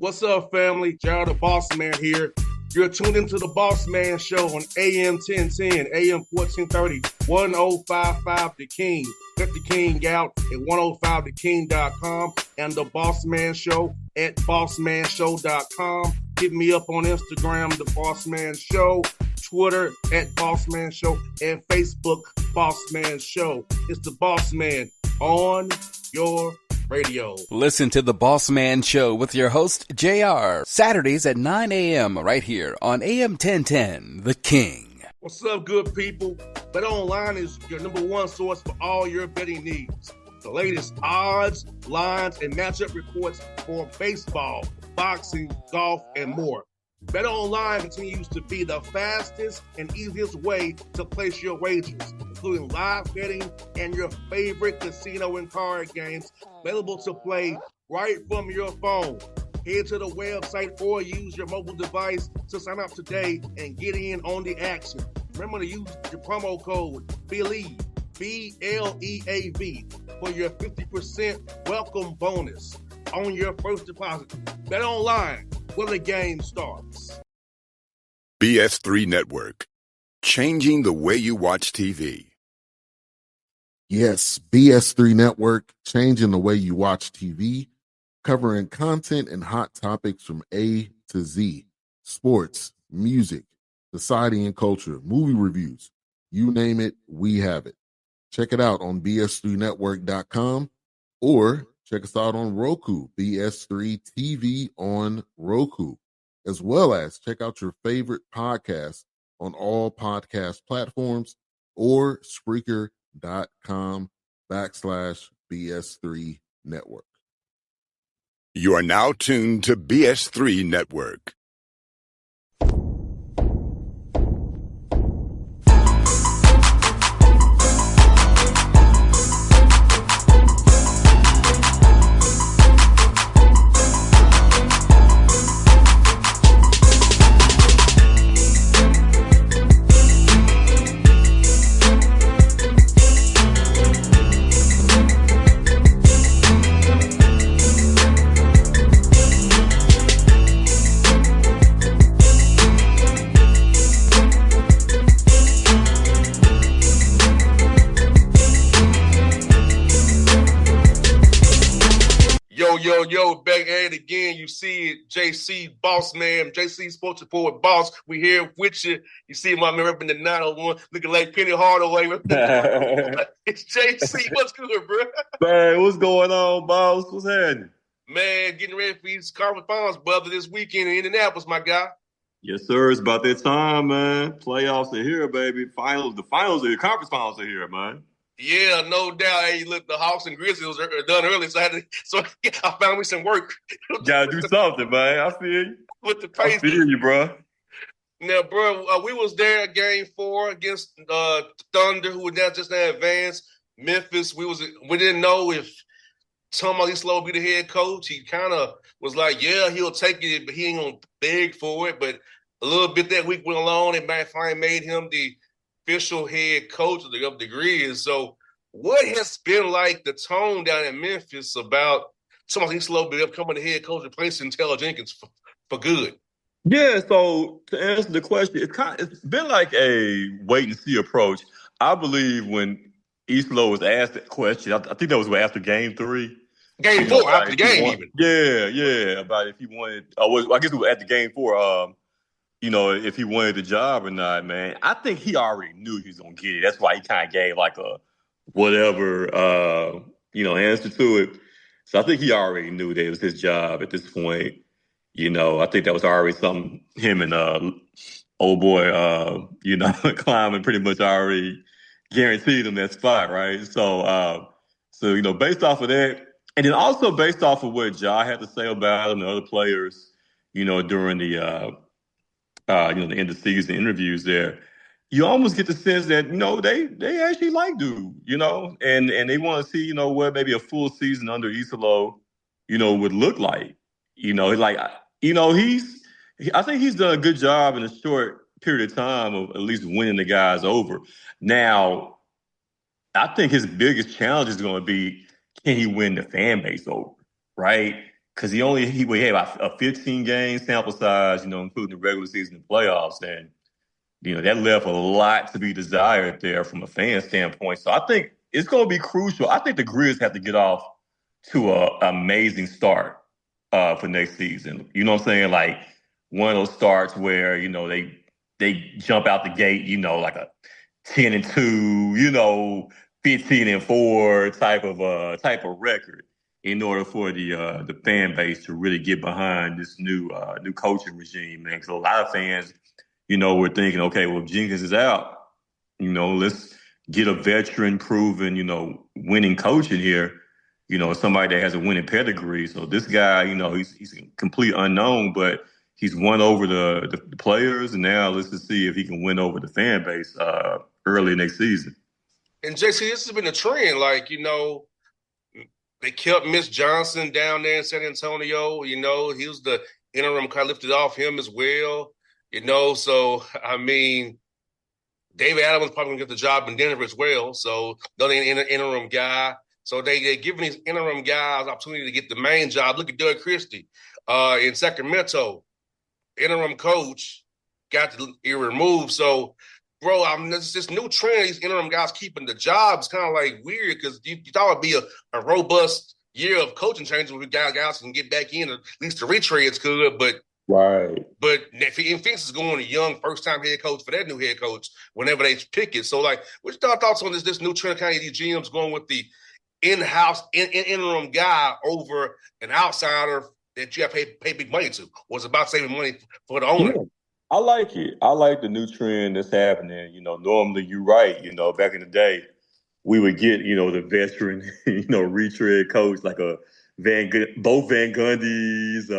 What's up, family? Gerald the Bossman here. You're tuned into the Bossman Show on AM 1010, AM 1430, 1055 The King. Let the King out at 105theking.com and the Bossman Show at bossmanshow.com. Hit me up on Instagram, The Bossman Show, Twitter at Bossman Show, and Facebook, Bossman Show. It's the Bossman on your radio. Listen to the Bossman Show with your host, JR, Saturdays at 9 a.m. right here on AM 1010, The King. What's up, good people? BetOnline is your number one source for all your betting needs. The latest odds, lines, and matchup reports for baseball, boxing, golf, and more. BetOnline continues to be the fastest and easiest way to place your wagers, including live betting and your favorite casino and card games available to play right from your phone. Head to the website or use your mobile device to sign up today and get in on the action. Remember to use your promo code BELIEVE, B-L-E-A-V, for your 50% welcome bonus on your first deposit. BetOnline, where the game starts. BS3 Network, changing the way you watch TV. Yes, BS3 Network, changing the way you watch TV, covering content and hot topics from A to Z, sports, music, society and culture, movie reviews, you name it, we have it. Check it out on bs3network.com or check us out on Roku, BS3 TV on Roku, as well as check out your favorite podcast on all podcast platforms or Spreaker.com/BS3 Network. You are now tuned to BS3 Network. Yo, back at it again. You see it, JC Bossman, JC Sports Report Boss. We here with you. You see my man repping the 901, looking like Penny Hardaway. It's JC. What's good, bro? Man, what's going on, boss? What's happening? Man, getting ready for these conference finals, brother, this weekend in Indianapolis, my guy. Yes, sir. It's about that time, man. Playoffs are here, baby. The finals are here. Conference finals are here, man. Yeah, no doubt. Hey, look, the Hawks and Grizzlies are done early, so I found me some work. Gotta do something, man. I feel you. With the I feel you, bro. Now, bro, we was there at Game 4 against Thunder, who would now just now advanced. Memphis, we didn't know if Tom Slow be the head coach. He kind of was like, yeah, he'll take it, but he ain't gonna beg for it. But a little bit that week went along, and finally made him the official head coach of the Grizz. So what has been like the tone down in Memphis about somebody slow becoming the head coach, replacing Taylor Jenkins for good? Yeah, so to answer the question, it's been like a wait and see approach. I believe when Eastlow was asked that question, I think that was after Game 3. Game 4, after the game even. Yeah, about if he wanted, I guess it was at the Game 4, if he wanted the job or not, man. I think he already knew he was going to get it. That's why he kind of gave like a whatever, answer to it. So I think he already knew that it was his job at this point. I think that was already something him and old boy, Kleiman pretty much already guaranteed him that spot, right? So, based off of that, and then also based off of what Ja had to say about him and other players, during the the end of season interviews there, you almost get the sense that, they actually like dude, and they want to see, what maybe a full season under Isolo, would look like. I think he's done a good job in a short period of time of at least winning the guys over. Now, I think his biggest challenge is going to be, can he win the fan base over, right? because we had a 15 game sample size, including the regular season and playoffs, and that left a lot to be desired there from a fan standpoint. So I think it's going to be crucial. I think the Grizz have to get off to an amazing start for next season. You know what I'm saying? Like one of those starts where they jump out the gate, like a 10-2, 15-4 type of record in order for the fan base to really get behind this new coaching regime, man. Because a lot of fans, we're thinking, okay, well, if Jenkins is out, let's get a veteran proven, winning coach in here, somebody that has a winning pedigree. So this guy, he's a complete unknown, but he's won over the players, and now let's just see if he can win over the fan base early next season. And JC, this has been a trend. Like, they kept Miss Johnson down there in San Antonio. He was the interim, kind of lifted off him as well. So, I mean, David Adams probably going to get the job in Denver as well. So, they're an interim guy. So, they're giving these interim guys opportunity to get the main job. Look at Doug Christie in Sacramento. Interim coach got removed. So, bro, there's this new trend. These interim guys keeping the jobs kind of like weird because you thought it'd be a robust year of coaching changes where guys can get back in. At least the retreads could, but right. But Phoenix is going a young first-time head coach for that new head coach whenever they pick it. So, like, what's your thoughts on this new trend? Kind of these GMs going with the in-house interim guy over an outsider that you have to pay big money to? Was about saving money for the owner. Yeah. I like it. I like the new trend that's happening. Normally you're right. Back in the day, we would get, the veteran, retread coach like both Van Gundys,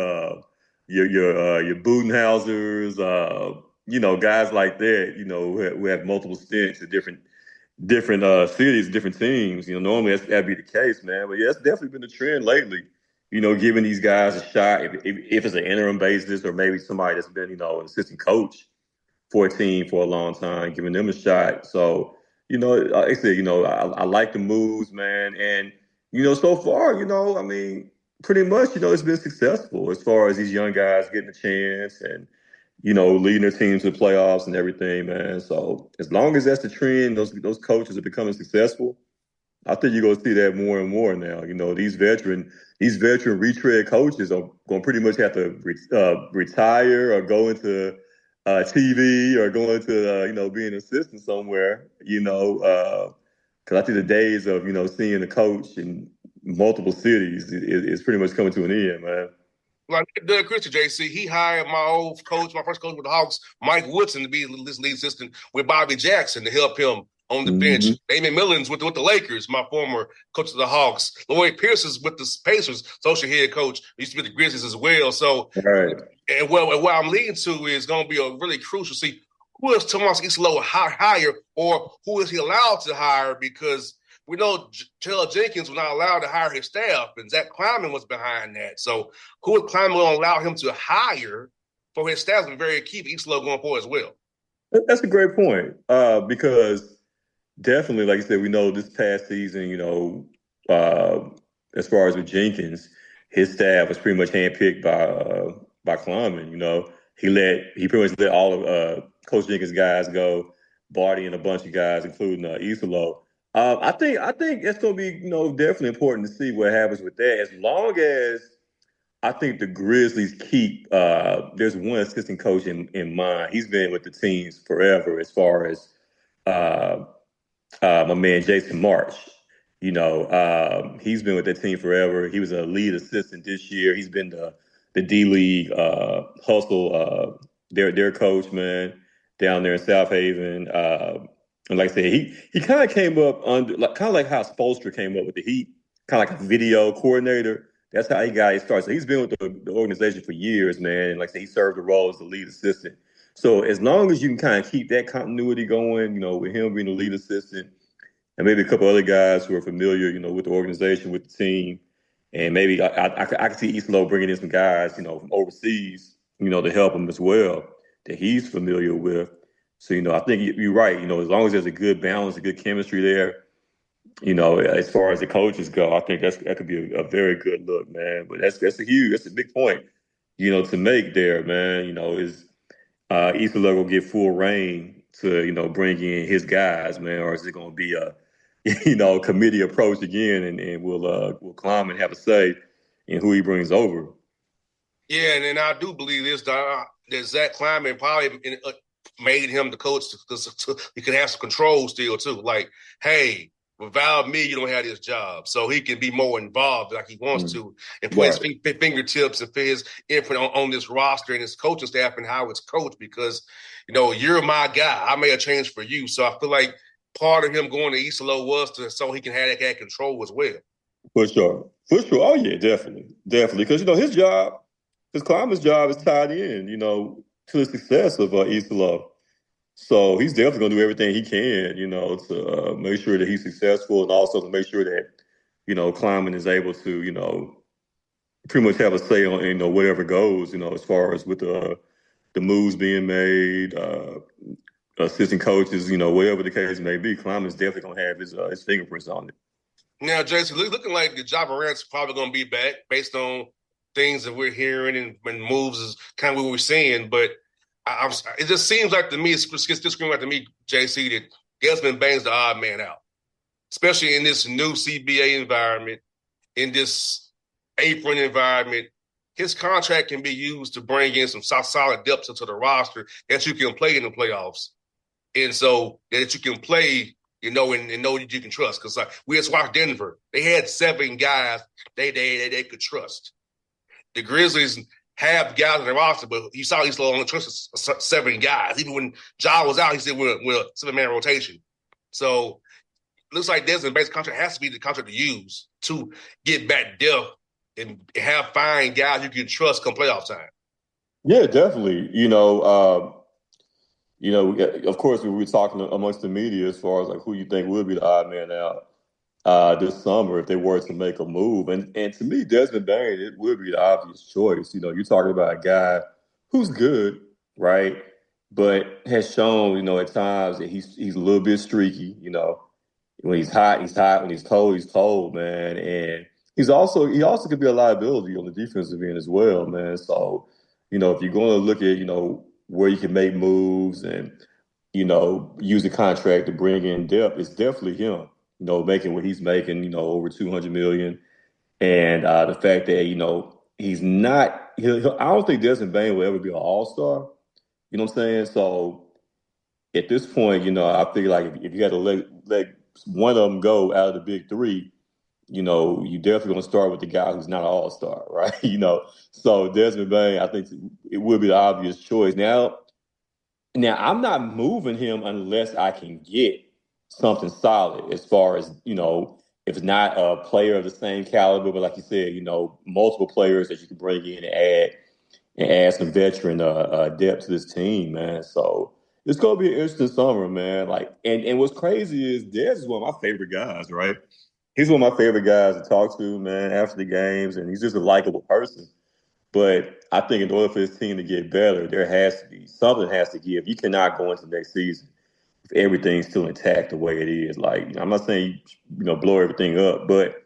your Budenhausers, guys like that, who have multiple stints at different cities, different teams. Normally that'd be the case, man. But yeah, it's definitely been a trend lately. Giving these guys a shot, if it's an interim basis or maybe somebody that's been, an assistant coach for a team for a long time, giving them a shot. So, like I said, I like the moves, man. And, so far, I mean, pretty much, it's been successful as far as these young guys getting a chance and, leading their teams to the playoffs and everything, man. So as long as that's the trend, those coaches are becoming successful, I think you're going to see that more and more now. These veteran retread coaches are going to pretty much have to retire or go into TV or go into, being an assistant somewhere, because I think the days of, seeing a coach in multiple cities is pretty much coming to an end, man. Like Doug Christie, JC, he hired my first coach with the Hawks, Mike Woodson, to be this lead assistant with Bobby Jackson to help him on the bench. Damon Millins with the Lakers, my former coach of the Hawks. Lloyd Pierce is with the Pacers, social head coach. He used to be with the Grizzlies as well. So, right. And what I'm leading to is going to be a really crucial. See, who is Tomas Islo hire, or who is he allowed to hire? Because we know Taylor Jenkins was not allowed to hire his staff, and Zach Kleiman was behind that. So, who is Kleiman going to allow him to hire for his staff? Is very key for Islo going forward as well. That's a great point because definitely, like you said, we know this past season, as far as with Jenkins, his staff was pretty much handpicked by Kleiman. He pretty much let all of Coach Jenkins' guys go, Barty and a bunch of guys, including Isolo. I think it's going to be, definitely important to see what happens with that. As long as I think the Grizzlies keep, there's one assistant coach in mind. He's been with the teams forever as far as my man Jason March. He's been with that team forever. He was a lead assistant this year. He's been the D-League hustle, their coach, man, down there in South Haven. And like I said, he kind of came up under, kind of like how Spoelstra came up with the Heat, kind of like a video coordinator. That's how he got his start. So he's been with the organization for years, man. And like I said, he served the role as the lead assistant. So as long as you can kind of keep that continuity going, with him being the lead assistant and maybe a couple other guys who are familiar, with the organization, with the team, and maybe I can see Islo bringing in some guys, from overseas, to help him as well that he's familiar with. So, I think you're right. As long as there's a good balance, a good chemistry there, As far as the coaches go, I think that could be a very good look, man. But that's a big point, to make there, man. Is Isola gonna get full reign to, bring in his guys, man, or is it gonna be a, committee approach again, and we'll climb and have a say in who he brings over? Yeah, and then I do believe that Zach Kleiman probably made him the coach because he could have some control still too. Like, hey, without me, you don't have this job, so he can be more involved like he wants to, and put his fingertips and put his input on this roster and his coaching staff and how it's coached. Because you're my guy. I made a change for you, so I feel like part of him going to Isolo was so he can have that control as well. For sure. Oh yeah, definitely. Because his Kleiman's job is tied in, to the success of Isolo. So he's definitely going to do everything he can, to make sure that he's successful, and also to make sure that, Kleiman is able to, pretty much have a say on, whatever goes, as far as with the moves being made, assistant coaches, whatever the case may be. Kleiman's definitely going to have his fingerprints on it. Now, Jason, looking like the Ja Morant's probably going to be back based on things that we're hearing and moves is kind of what we're seeing. But it just seems like to me, it's just screaming like to me, JC, that Desmond Bane's the odd man out, especially in this new CBA environment, in this apron environment. His contract can be used to bring in some solid depth into the roster that you can play in the playoffs. And so that you can play, and know that you can trust. Because we just watched Denver. They had 7 guys they could trust. The Grizzlies have guys in the roster, but you saw he's only trusted 7 guys. Even when Ja was out, he said we're a 7-man rotation. So it looks like Desmond Bane's contract has to be the contract to use to get back depth and have fine guys you can trust come playoff time. Yeah, definitely. Of course, we were talking amongst the media as far as like who you think would be the odd man out this summer if they were to make a move. And to me, Desmond Bane, it would be the obvious choice. You're talking about a guy who's good, right? But has shown, at times that he's a little bit streaky. When he's hot, he's hot. When he's cold, man. And he also could be a liability on the defensive end as well, man. So, if you're going to look at, where you can make moves and, use the contract to bring in depth, it's definitely him, making what he's making, over $200 million. And the fact that, he's not, I don't think Desmond Bane will ever be an all-star. You know what I'm saying? So at this point, I feel like if you had to let one of them go out of the big 3, you definitely going to start with the guy who's not an all-star, right? So Desmond Bane, I think it would be the obvious choice. Now I'm not moving him unless I can get something solid as far as, if it's not a player of the same caliber, but like you said, multiple players that you can bring in and add some veteran depth to this team, man. So it's going to be an interesting summer, man. And what's crazy is Des is one of my favorite guys, right? He's one of my favorite guys to talk to, man, after the games, and he's just a likable person. But I think in order for this team to get better, something has to give. You cannot go into next season if everything's still intact the way it is. I'm not saying blow everything up, but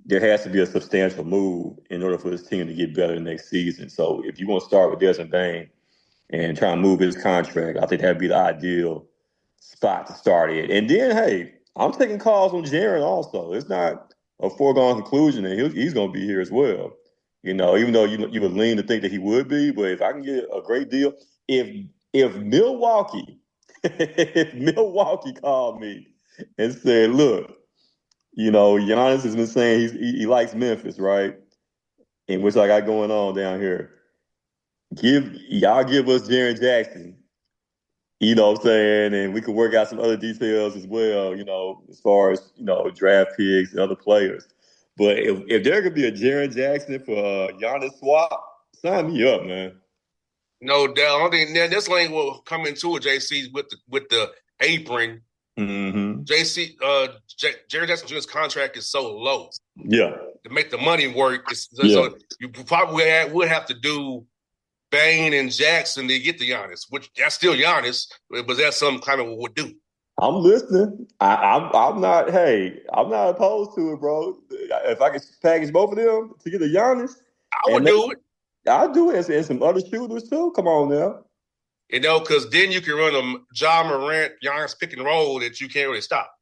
there has to be a substantial move in order for this team to get better next season. So if you want to start with Desmond Bane and try and move his contract, I think that'd be the ideal spot to start it. And then, hey, I'm taking calls on Jaren also. It's not a foregone conclusion that he's going to be here as well. Even though you would lean to think that he would be, but if I can get a great deal, if Milwaukee called me and said, look, Giannis has been saying he likes Memphis, right? And which I got going on down here. Give us Jaren Jackson. You know what I'm saying? And we can work out some other details as well, as far as, draft picks and other players. But if there could be a Jaren Jackson for Giannis swap, sign me up, man. No doubt. I think this lane will come into it, JC, with the apron. Mm-hmm. Jaren Jackson Jr.'s contract is so low. Yeah. To make the money work, so you probably would have to do Bane and Jackson to get to Giannis, which that's still Giannis, but that's something kind of would do. I'm listening. I'm not. Hey, I'm not opposed to it, bro. If I could package both of them to get a Giannis, I and would maybe do it. I'll do it, and some other shooters too. Come on now. Because then you can run a John Morant, Giannis pick and roll that you can't really stop.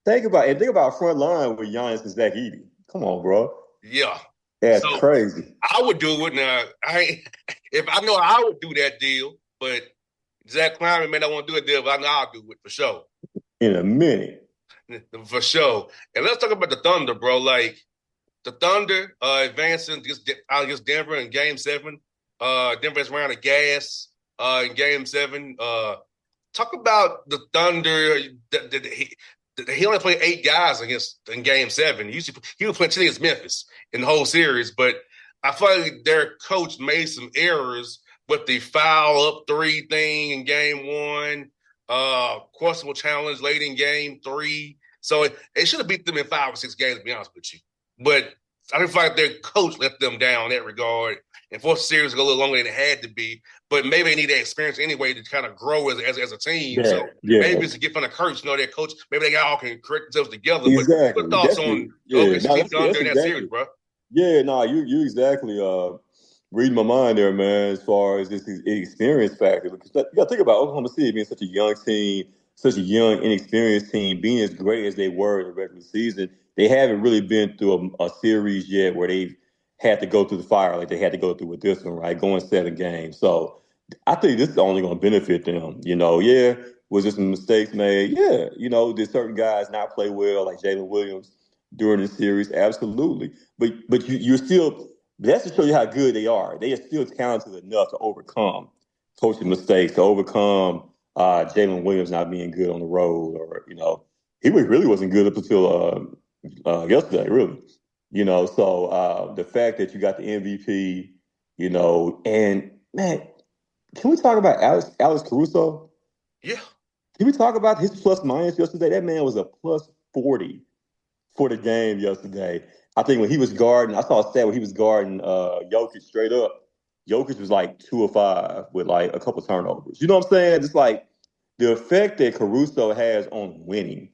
Think about front line with Giannis and Zach Edey. Come on, bro. Yeah. That's So crazy. I would do it now. If I know I would do that deal, but Zach Kleiman may not want to do a deal, but I know I'll do it for sure. In a minute. For sure. And let's talk about the Thunder, bro. Like the Thunder advancing against Denver in Game 7. Denver's ran out of gas in Game 7. Talk about the Thunder. He only played 8 guys in Game 7. He was playing 10 against Memphis in the whole series, but I feel like their coach made some errors with the foul up 3 thing in Game 1. Questionable challenge late in Game 3. So they should have beat them in 5 or 6 games, to be honest with you. But I feel like their coach let them down in that regard and forced the series to go a little longer than it had to be. But maybe they need that experience anyway to kind of grow as a team. Yeah, So yeah. maybe it's a gift from the coach, their coach. Maybe they all can correct themselves together. Exactly. But what thoughts on OKC Thunder in that series, bro? Yeah, no, you exactly reading my mind there, man, as far as this experience factor. Because you got to think about Oklahoma City being such a young team, such a young, inexperienced team, being as great as they were in the regular season. They haven't really been through a series yet where they've had to go through the fire like they had to go through with this one, right? Going 7 games. So I think this is only going to benefit them. Yeah, was there some mistakes made? Yeah, did certain guys not play well, like Jalen Williams during the series? Absolutely. But you're still, that's to show you how good they are. They are still talented enough to overcome coaching mistakes, to overcome Jalen Williams not being good on the road, or he really wasn't good up until yesterday, really. So the fact that you got the MVP, and man, can we talk about Alex Caruso? Yeah. Can we talk about his plus minus yesterday? That man was a plus 40 for the game yesterday. I think when he was guarding, I saw a stat when he was guarding Jokic straight up. Jokic was like 2 or 5 with like a couple turnovers. You know what I'm saying? It's like the effect that Caruso has on winning.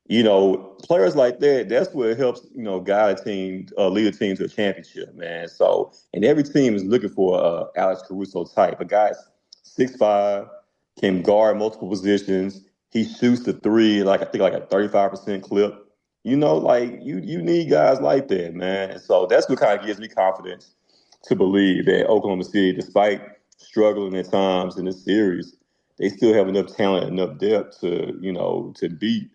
Players like that, that's what helps, guide a team, lead a team to a championship, man. So, and every team is looking for Alex Caruso type. A guy's 6'5", can guard multiple positions. He shoots the 3, like I think like a 35% clip. Like you need guys like that, man. And so that's what kind of gives me confidence to believe that Oklahoma City, despite struggling at times in this series, they still have enough talent, enough depth to beat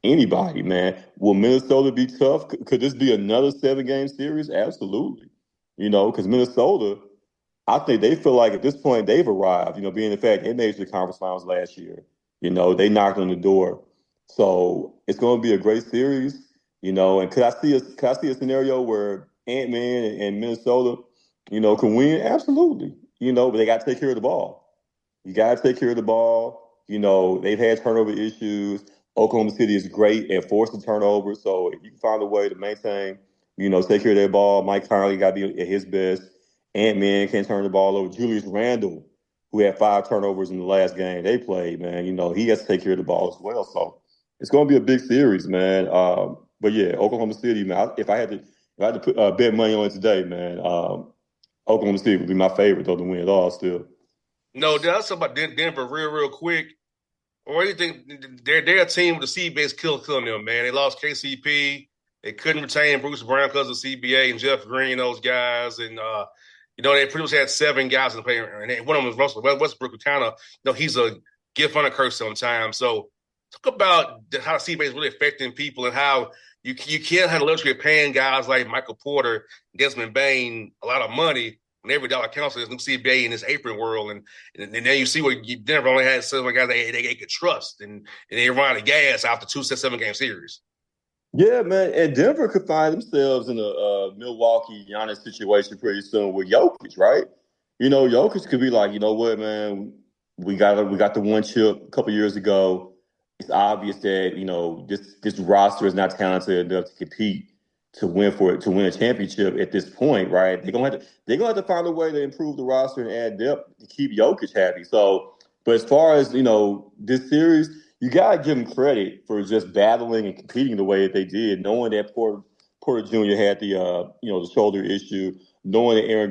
anybody, man. Will Minnesota be tough? Could this be another 7-game series? Absolutely. Because Minnesota, I think they feel like at this point they've arrived, being the fact they made the conference finals last year. They knocked on the door. So it's going to be a great series, and could I see a scenario where Ant-Man and Minnesota, can win? Absolutely. But they got to take care of the ball. You got to take care of the ball. They've had turnover issues. Oklahoma City is great at forcing turnovers. So if you can find a way to maintain, take care of their ball, Mike Conley got to be at his best. Ant-Man can't turn the ball over. Julius Randle, who had 5 turnovers in the last game they played, man, he has to take care of the ball as well. So it's going to be a big series, man. But yeah, Oklahoma City, man. If I had to put bet money on it today, man, Oklahoma City would be my favorite though to win it all still. No, that's about Denver real quick. Or do you think they're a team with the C-base killing them, man? They lost KCP. They couldn't retain Bruce Brown because of CBA and Jeff Green, those guys. And, they pretty much had 7 guys in the play. And one of them was Russell Westbrook, who kind of, he's a gift on a curse sometimes. So talk about how the CBA is really affecting people and how you can't have the luxury of paying guys like Michael Porter, Desmond Bain a lot of money when every dollar counts in this new CBA in this apron world. And then you see what Denver only had 7 guys they could trust. And they run out of gas after 2 7-game series. Yeah, man, and Denver could find themselves in a Milwaukee Giannis situation pretty soon with Jokic, right? Jokic could be like, you know what, man, we got the one chip a couple years ago. It's obvious that this roster is not talented enough to compete to win a championship at this point, right? They're gonna have to find a way to improve the roster and add depth to keep Jokic happy. So, but as far as this series, you gotta give him credit for just battling and competing the way that they did, knowing that Porter Jr. had the shoulder issue, knowing that Aaron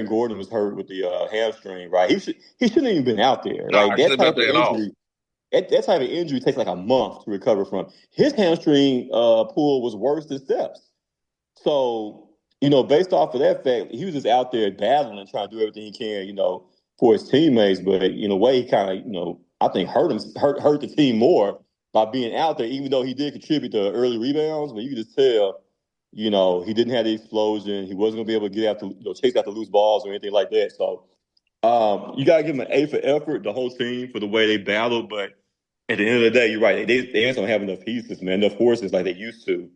Gordon was hurt with the hamstring. Right, he shouldn't have even been out there. No, Like I that shouldn't have type been of there at all. injury. That type of injury takes like a month to recover from. His hamstring pull was worse than Steph's. So, based off of that fact, he was just out there battling and trying to do everything he can, for his teammates. But in a way, he kind of, I think hurt the team more by being out there, even though he did contribute to early rebounds. But you could just tell, he didn't have the explosion. He wasn't gonna be able to get after, chase after loose balls or anything like that. So you gotta give him an A for effort, the whole team for the way they battled. But at the end of the day, you're right. They just don't have enough pieces, man, enough horses like they used to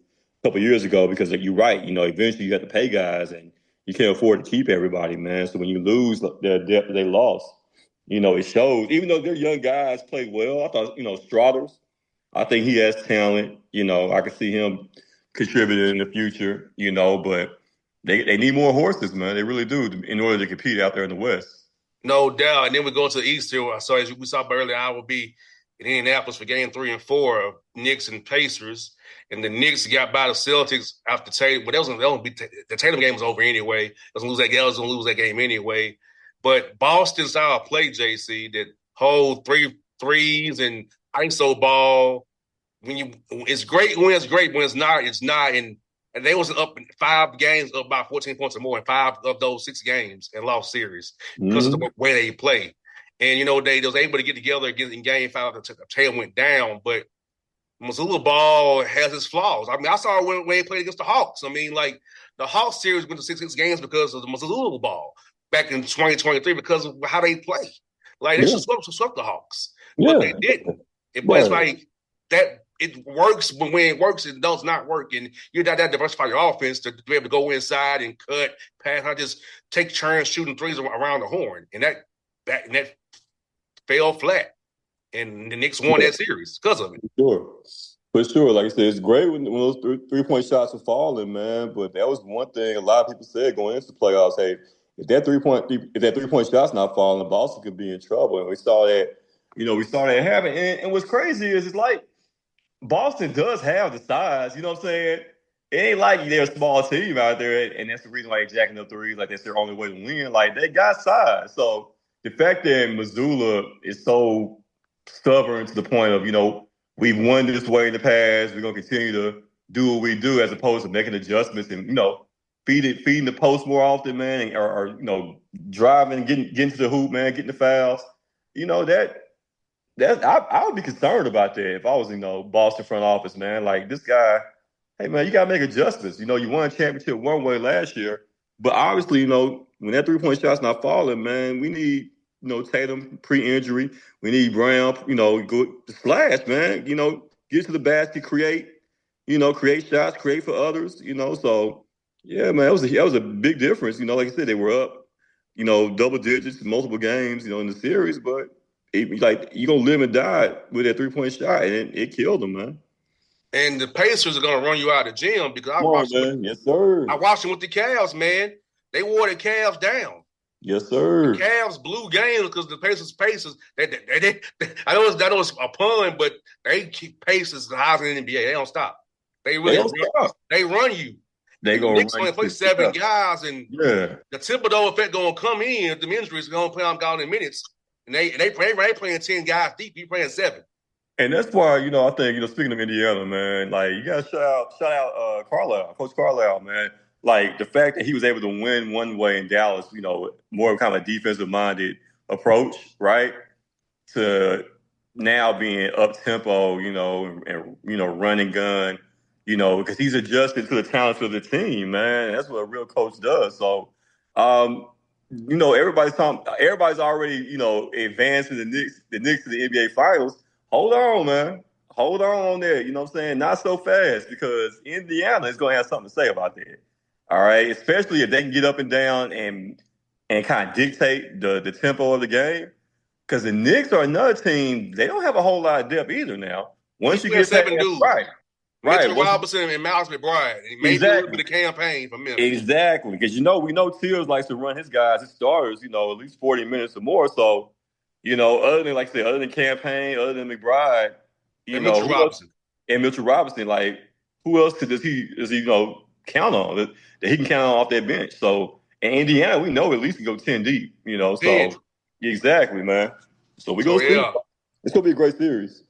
a couple years ago. Because you're right, eventually you have to pay guys, and you can't afford to keep everybody, man. So when you lose the depth that they lost, it shows. Even though their young guys played well, I thought, Strathers, I think he has talent. I could see him contributing in the future. But they need more horses, man. They really do in order to compete out there in the West. No doubt. And then we go to the East here. So as we saw earlier, I will be in Indianapolis for game 3 and 4 of Knicks and Pacers. And the Knicks got by the Celtics after Tatum. But the Tatum game was over anyway. They was going to lose that game anyway. But Boston style play, JC, that whole 3 threes and ISO ball. It's great when it's great, when it's not, it's not. And they was up in 5 games, up by 14 points or more in 5 of those 6 games and lost series because of the way they play. And, they was able to get together again in game 5. The tail went down, but Missoula ball has its flaws. I mean, I saw it when they played against the Hawks. I mean, like, the Hawks series went to 6 games because of the Missoula ball back in 2023 because of how they play. Like, they should swept the Hawks, but they didn't. But it's like that. It works, but when it works, it does not work. And you got that diversify your offense to be able to go inside and cut, pass, not just take turns shooting threes around the horn. And that fell flat. And the Knicks won that series because of it. For sure. Like I said, it's great when those 3-point shots are falling, man. But that was one thing a lot of people said going into the playoffs. Hey, if that 3-point shot's not falling, Boston could be in trouble. And we saw that, happen. And what's crazy is it's like, Boston does have the size, you know what I'm saying? It ain't like they're a small team out there, and that's the reason why they're jacking up threes, like that's their only way to win. Like, they got size. So the fact that Missoula is so stubborn to the point of, we've won this way in the past, we're going to continue to do what we do, as opposed to making adjustments and, feeding the post more often, man, or driving, getting to the hoop, man, getting the fouls. I would be concerned about that if I was, Boston front office, man. Like, this guy, hey, man, you got to make adjustments. You won a championship one way last year, but obviously, when that 3-point shot's not falling, man, we need, Tatum pre-injury. We need Brown, go slash, man. Get to the basket, create shots, create for others. So yeah, man, that was a big difference. Like I said, they were up, double digits, multiple games, in the series, but. You're going to live and die with that 3-point shot, and it killed them, man. And the Pacers are going to run you out of the gym because I watched them with the Cavs, man. They wore the Cavs down. Yes, sir. The Cavs blew games because the Pacers, I know it's a pun, but they keep Pacers the highest in the NBA. They don't stop. They run you. They going to only play 7 guys, and the Thibodeau effect going to come in if the injuries going to play on God in minutes. And they playing 10 guys deep. You playing 7. And that's why, I think, speaking of Indiana, man, like, you got to shout out Carlisle, Coach Carlisle, man. Like, the fact that he was able to win one way in Dallas, more kind of a defensive-minded approach, right, to now being up-tempo, and running gun, because he's adjusted to the talents of the team, man. That's what a real coach does. So, everybody's already, advancing the Knicks to the NBA Finals. Hold on, man. Hold on there. You know what I'm saying? Not so fast, because Indiana is going to have something to say about that. All right? Especially if they can get up and down and kind of dictate the tempo of the game. Because the Knicks are another team, they don't have a whole lot of depth either now. Once you get 7 dudes. Right. Mitchell Robinson and Miles McBride. And maybe a little bit of campaign for Memphis. Exactly. Because, we know Teals likes to run his guys, his starters, at least 40 minutes or more. So, other than campaign, other than McBride, You And know, Mitchell who else? Robinson. And Mitchell Robinson, like, who else does he count on that he can count on off that bench? So in Indiana, we know at least can go 10 deep, Dead. so exactly, man. So we So gonna see. yeah. It's gonna be a great series.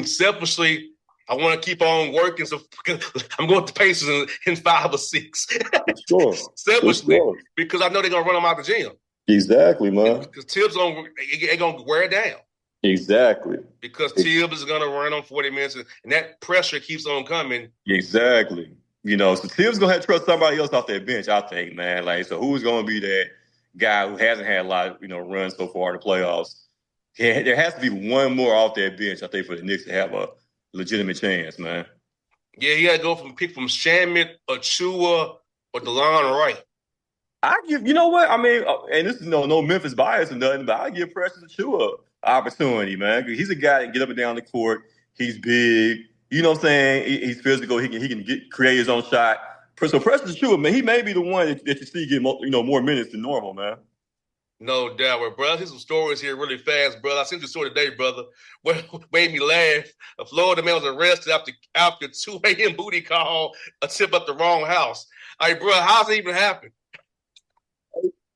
Selfishly, I want to keep on working. So I'm going to Pacers in 5 or 6. Sure. Selfishly, because I know they're gonna run them out the gym. Exactly, man. Because Tibbs gonna wear it down. Exactly. Because Tibbs is gonna run on 40 minutes, and that pressure keeps on coming. Exactly. So Tibbs gonna have to trust somebody else off that bench, I think, man. Like, so who's gonna be that guy who hasn't had a lot of runs so far in the playoffs? There has to be one more off that bench, I think, for the Knicks to have a legitimate chance, man. Yeah, he had to go pick from Shamet, Achua, or DeLon Wright. I give, you know what? I mean, and this is no Memphis bias or nothing, but I give Precious Achua an opportunity, man. Because he's a guy that can get up and down the court. He's big. You know what I'm saying? He's physical. He can create his own shot. So Precious Achua, man, he may be the one that you see get more minutes than normal, man. No doubt. Well, bro, I see some stories here really fast, brother. I sent you a story today, brother. What made me laugh? A Florida man was arrested after 2 a.m. booty call, a tip at the wrong house. All right, bro, how's it even happen?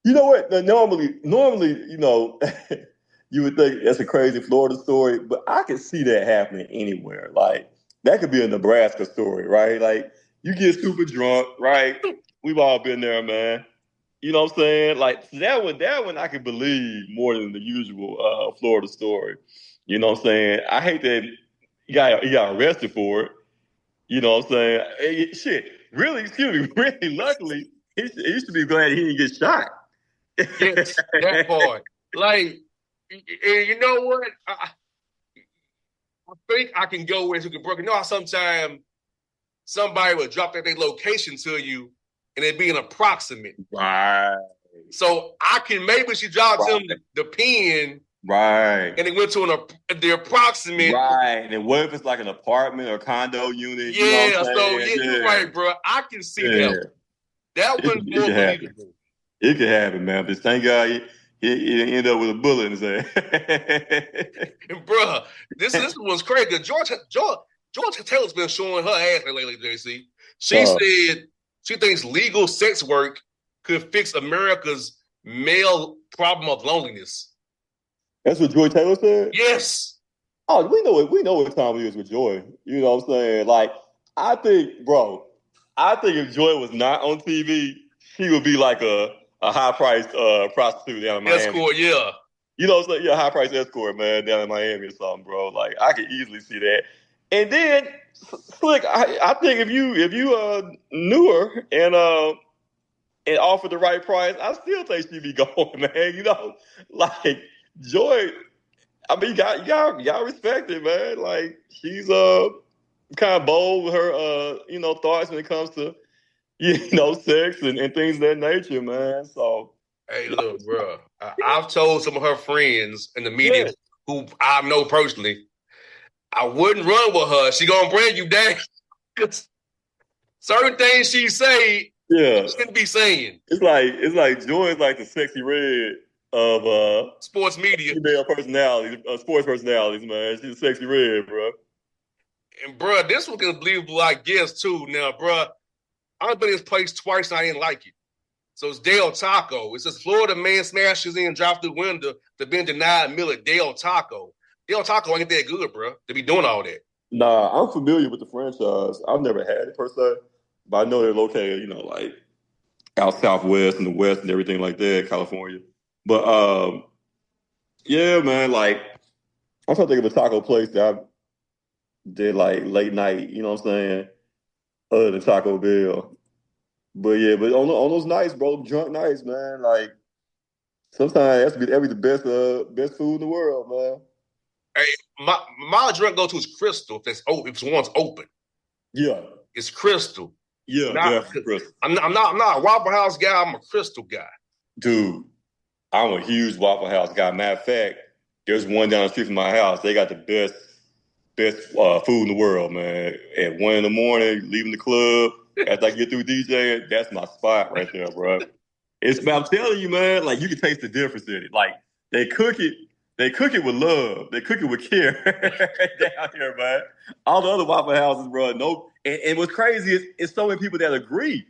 You know what? Normally, you would think that's a crazy Florida story, but I could see that happening anywhere. Like, that could be a Nebraska story, right? Like, you get super drunk, right? We've all been there, man. You know what I'm saying? Like, that one I can believe more than the usual Florida story. You know what I'm saying? I hate that he got arrested for it. You know what I'm saying? Shit, really, really, luckily, he should be glad he didn't get shot. Yes, that part. Like, you know what? I think I can go with who can broke. You know how sometimes somebody will drop their location to you and it be an approximate. Right. So I can maybe she dropped him the pin. Right. And it went to the approximate. Right. And what if it's like an apartment or condo unit? Yeah, you know what I'm so saying? you're right, bro. I can see that. That one's more believable. It could happen, man. But thank God he ended up with a bullet in his head. And bro, this one's crazy. Georgia Taylor's been showing her ass lately, JC. She said she thinks legal sex work could fix America's male problem of loneliness. That's what Joy Taylor said? Yes. Oh, we know what time it is with Joy. You know what I'm saying? Like, I think if Joy was not on TV, she would be like a high-priced prostitute down in Miami. Escort, yeah. You know what I'm saying? Yeah, high-priced escort, man, down in Miami or something, bro. Like, I could easily see that. And then, Slick, I think if you knew her and offered the right price, I still think she'd be going, man. You know, like Joy. I mean, you got respect it, man. Like, she's kind of bold with her thoughts when it comes to sex and things of that nature, man. So, hey, look, bro, I've told some of her friends in the media who I know personally, I wouldn't run with her. She gonna bring you down. Cause certain things she say, she shouldn't be saying. It's like Joy is like the sexy red of sports media, female personalities, sports personalities, man. She's a sexy red, bro. And bro, this was unbelievable, I guess, too. Now, bro, I've been in this place twice and I didn't like it. So it's Del Taco. It says Florida man smashes in and drops through the window to been denied meal at Del Taco. Del Taco ain't that good, bro, to be doing all that. Nah, I'm familiar with the franchise. I've never had it per se, but I know they're located, like out southwest and the west and everything like that, California. But yeah, man, like I'm trying to think of a taco place that I did like late night, you know what I'm saying, other than Taco Bell. But yeah, but on those nights, bro, drunk nights, man, like sometimes that'd be the best food in the world, man. Hey, my drink go to is Crystal. If one's open, yeah, it's Crystal. Yeah, Crystal. I'm not a Waffle House guy. I'm a Crystal guy. Dude, I'm a huge Waffle House guy. Matter of fact, there's one down the street from my house. They got the best food in the world, man. At 1 a.m, leaving the club, after I get through DJing, that's my spot right there, bro. I'm telling you, man, like you can taste the difference in it. Like they cook it They cook it with love. They cook it with care down here, man. All the other Waffle Houses, bro. No, and what's crazy is it's so many people that agree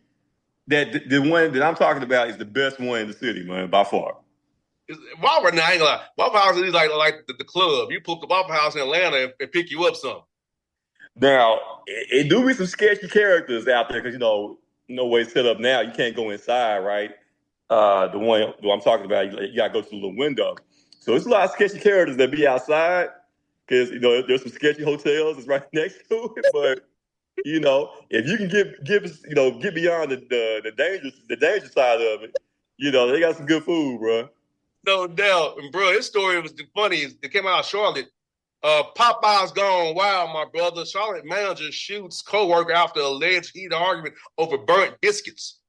that the one that I'm talking about is the best one in the city, man, by far. Waffle, now, I ain't gonna lie. Waffle House is like the club. You pull the Waffle House in Atlanta and pick you up some. Now, it do be some sketchy characters out there because, no way it's set up now. You can't go inside, right? The one I'm talking about, you got to go to the little window. So it's a lot of sketchy characters that be outside because, there's some sketchy hotels that's right next to it. But, if you can get beyond the dangerous side of it, they got some good food, bro. No doubt. And, bro, his story was funny. It came out of Charlotte. Popeye's gone wild, my brother. Charlotte manager shoots co-worker after alleged heated argument over burnt biscuits.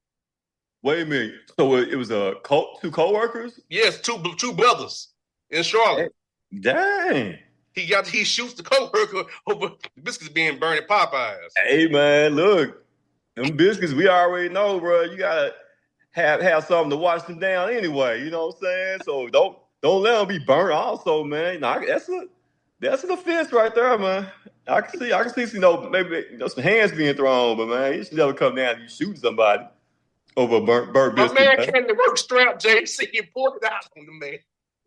Wait a minute. So it was two co-workers? Yes, two brothers in Charlotte. Dang. He shoots the co-worker over the biscuits being burned at Popeyes. Hey, man, look. Them biscuits, we already know, bro. You gotta have something to wash them down anyway. You know what I'm saying? So don't let them be burnt also, man. That's an offense right there, man. I can see, maybe some hands being thrown, but man, you should never come down and you shoot somebody over a burnt biscuit. My man came to work strapped, JC, and pulled it out on the man.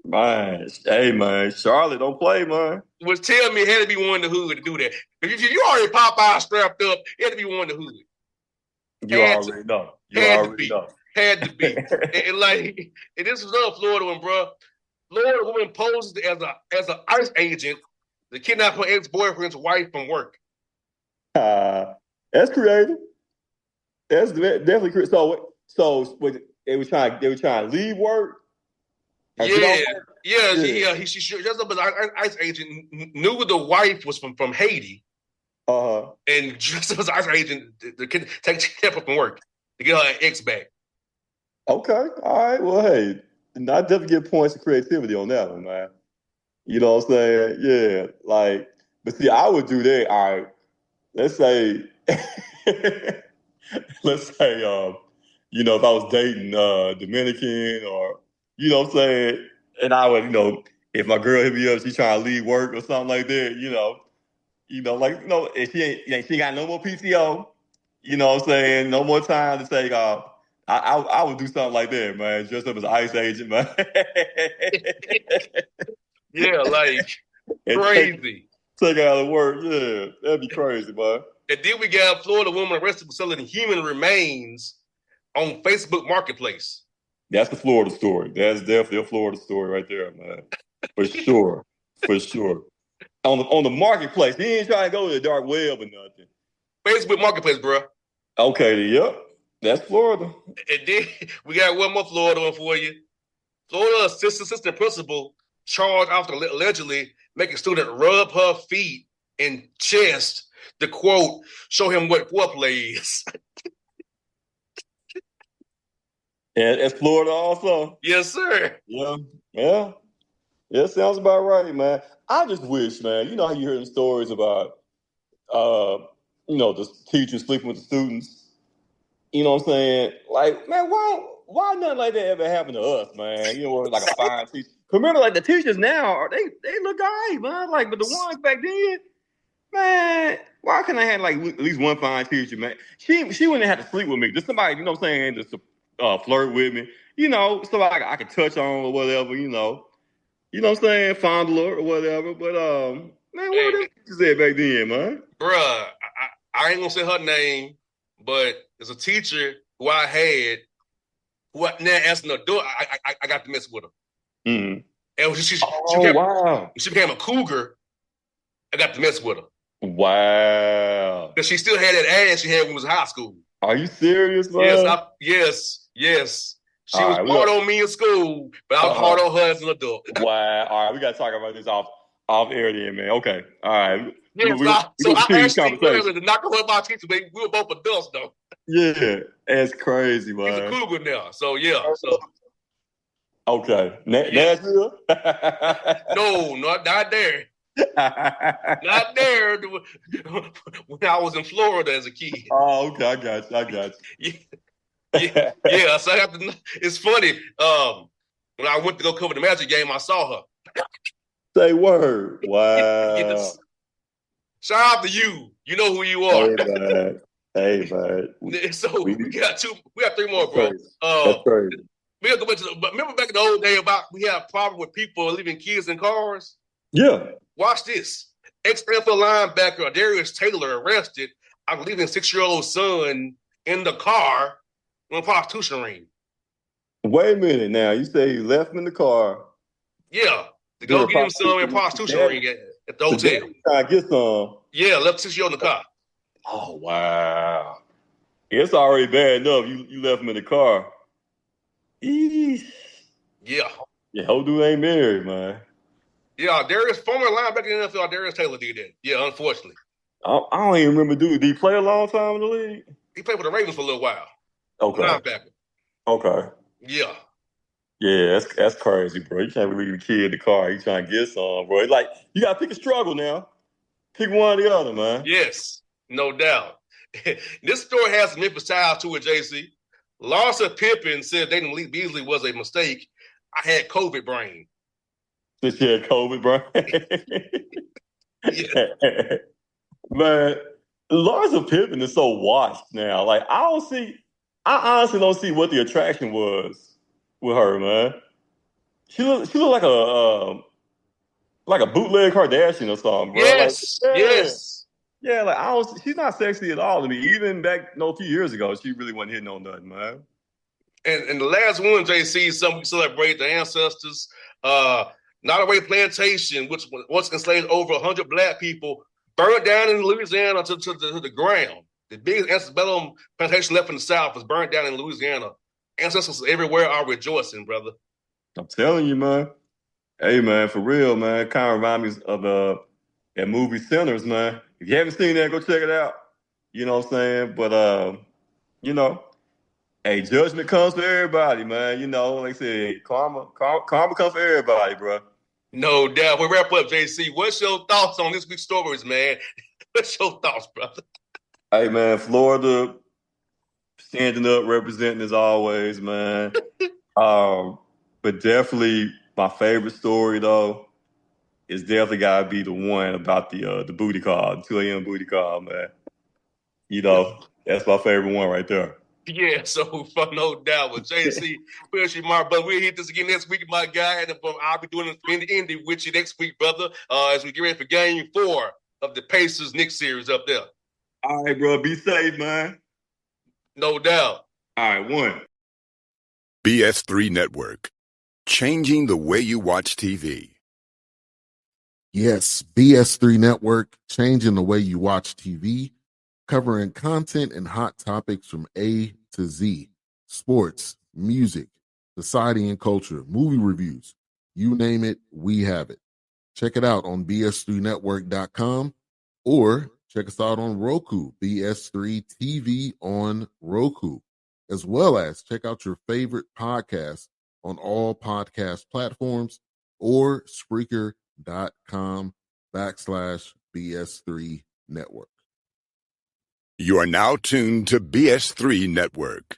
Man, hey, man, Charlotte, don't play, man. Was telling me it had to be one in the hood to do that. If you already Popeye strapped up, it had to be one in the hood. You already know. Had to be. and this was another Florida one, bro. Florida woman poses as an ICE agent to kidnap her ex-boyfriend's wife from work. That's creative. That's definitely creative. So they were trying to leave work. She dressed up as an ICE agent, knew the wife was from Haiti, and dressed up as an ICE agent to take her from work to get her ex back. Okay, all right. Well, hey. I definitely get points of creativity on that one, man. You know what I'm saying? Yeah. But see, I would do that. All right. Let's say, if I was dating Dominican or, you know what I'm saying? And I would, if my girl hit me up, she trying to leave work or something like that, if she ain't got no more PTO, you know what I'm saying? No more time to take off. I would do something like that, man. Dress up as an ICE agent, man. Yeah, crazy. Take out of work, yeah. That'd be crazy, man. And then we got a Florida woman arrested for selling human remains on Facebook Marketplace. That's the Florida story. That's definitely a Florida story right there, man. For sure. For sure. On the marketplace. He ain't trying to go to the dark web or nothing. Facebook Marketplace, bro. Okay, yep. That's Florida. And then we got one more Florida one for you. Florida assistant principal charged after allegedly making student rub her feet and chest to, quote, show him what foreplay is. And that's Florida also? Yes, sir. Yeah, sounds about right, man. I just wish, man, you know how you hear the stories about, the teachers sleeping with the students? You know what I'm saying? Man, why nothing like that ever happened to us, man? Like a fine teacher. Remember, the teachers now, they look all right, man. But the ones back then, man, why couldn't I have, at least one fine teacher, man? She wouldn't have to sleep with me. Just somebody, you know what I'm saying, just to flirt with me. So I could touch on or whatever, You know what I'm saying? Fondle her or whatever. But, man, what were them teachers at back then, man? Bruh, I ain't gonna say her name, but there's a teacher who I had who now as an adult, I got to mess with her. Mm-hmm. And she became a cougar. I got to mess with her. Wow. Because she still had that ass she had when we was in high school. Are you serious, man? Yes. She was hard on me in school, but I was hard on her as an adult. Wow. All right, we got to talk about this off air then, man. Okay. All right. Yeah, so I actually wanted to knock her up our teacher, but we were both adults, though. Yeah, that's crazy, man. He's a cougar now, so yeah. Okay. Nashville? No, not there. Not there when I was in Florida as a kid. Oh, okay. I got you. Yeah. So I have to. It's funny. When I went to go cover the Magic game, I saw her. Say word. Wow. Yes. Shout out to you. You know who you are. Hey, man. So we got three more, bro. That's crazy. We'll go back to but remember back in the old day about we had a problem with people leaving kids in cars? Yeah. Watch this. Ex-NFL linebacker Darius Taylor arrested after leaving 6-year-old son in the car on a prostitution ring. Wait a minute now. You say he left him in the car. Yeah. To go get him some in a prostitution ring at the hotel. Trying to get some. Yeah, left 6-year-old in the car. Oh, wow. It's already bad enough. You left him in the car. Eesh. Yeah. Yeah, whole dude ain't married, man. Yeah, former linebacker in the NFL, Darius Taylor did that. Yeah, unfortunately. I don't even remember, dude. Did he play a long time in the league? He played for the Ravens for a little while. Okay. Linebacker. Okay. Yeah. Yeah, that's crazy, bro. You can't leave the kid in the car. You trying to get some, bro. It's like, you got to pick a struggle now. Pick one or the other, man. Yes, no doubt. This story has some Memphis ties to it, JC. Larsa Pippen said dating Malik Beasley was a mistake. I had COVID brain. Since you had COVID, bro. Yeah. Man, Larsa Pippen is so washed now. Like, I honestly don't see what the attraction was with her, man. She look like a bootleg Kardashian or something, bro. Yes, like, yes. Yeah, like she's not sexy at all to me. Even back a few years ago, she really wasn't hitting on nothing, man. And the last one, JC, some we celebrate the ancestors. Nottoway Plantation, which once enslaved over 100 black people, burned down in Louisiana to the ground. The biggest antebellum plantation left in the South was burned down in Louisiana. Ancestors everywhere are rejoicing, brother. I'm telling you, man. Hey, man, for real, man. Kind of reminds me of that movie Sinners, man. If you haven't seen that, go check it out. You know what I'm saying? But, you know, hey, judgment comes for everybody, man. You know, like I said, karma comes for everybody, bro. No doubt. We'll wrap up, JC. What's your thoughts on this week's stories, man? What's your thoughts, brother? Hey, man, Florida standing up, representing as always, man. But definitely my favorite story, though, is definitely got to be the one about the booty call, the 2 a.m. booty call, man. You know, that's my favorite one right there. Yeah, so no doubt with JC, especially my brother. We'll hit this again next week, my guy, and I'll be doing it in the with you next week, brother. As we get ready for Game 4 of the Pacers-Knicks series up there. All right, bro. Be safe, man. No doubt. All right, one. BS3 Network. Changing the way you watch TV. Yes, BS3 Network, changing the way you watch TV, covering content and hot topics from A to Z, sports, music, society and culture, movie reviews, you name it, we have it. Check it out on bs3network.com or check us out on Roku, BS3 TV on Roku, as well as check out your favorite podcast on all podcast platforms or Spreaker.com/BS3 Network. You are now tuned to BS3 Network.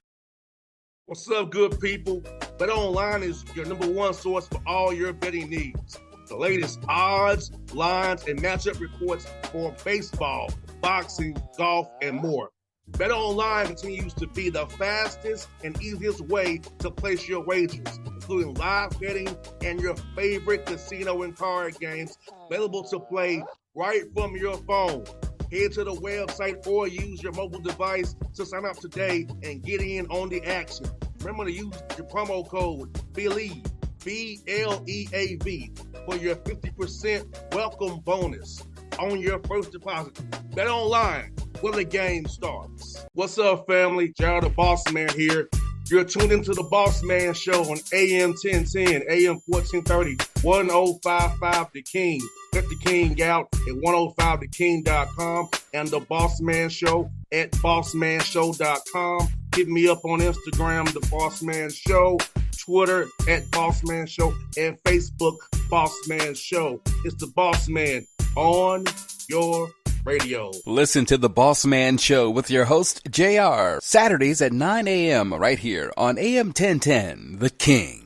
What's up, good people? Bet Online is your number one source for all your betting needs. The latest odds, lines, and matchup reports for baseball, boxing, golf, and more. Bet Online continues to be the fastest and easiest way to place your wagers, including live betting and your favorite casino and card games available to play right from your phone. Head to the website or use your mobile device to sign up today and get in on the action. Remember to use your promo code BELIEVE, BLEAV, for your 50% welcome bonus on your first deposit. Bet Online, where the game starts. What's up, family? Gerald the Bossman here. You're tuned into the Bossman Show on AM 1010, AM 1430, 1055 The King. Check The King out at 105theking.com and the Bossman Show at bossmanshow.com. Hit me up on Instagram, The Bossman Show, Twitter at Bossman Show, and Facebook, Bossman Show. It's the Bossman on your radio. Listen to The Bossman Show with your host, JR, Saturdays at 9 a.m. right here on AM 1010, The King.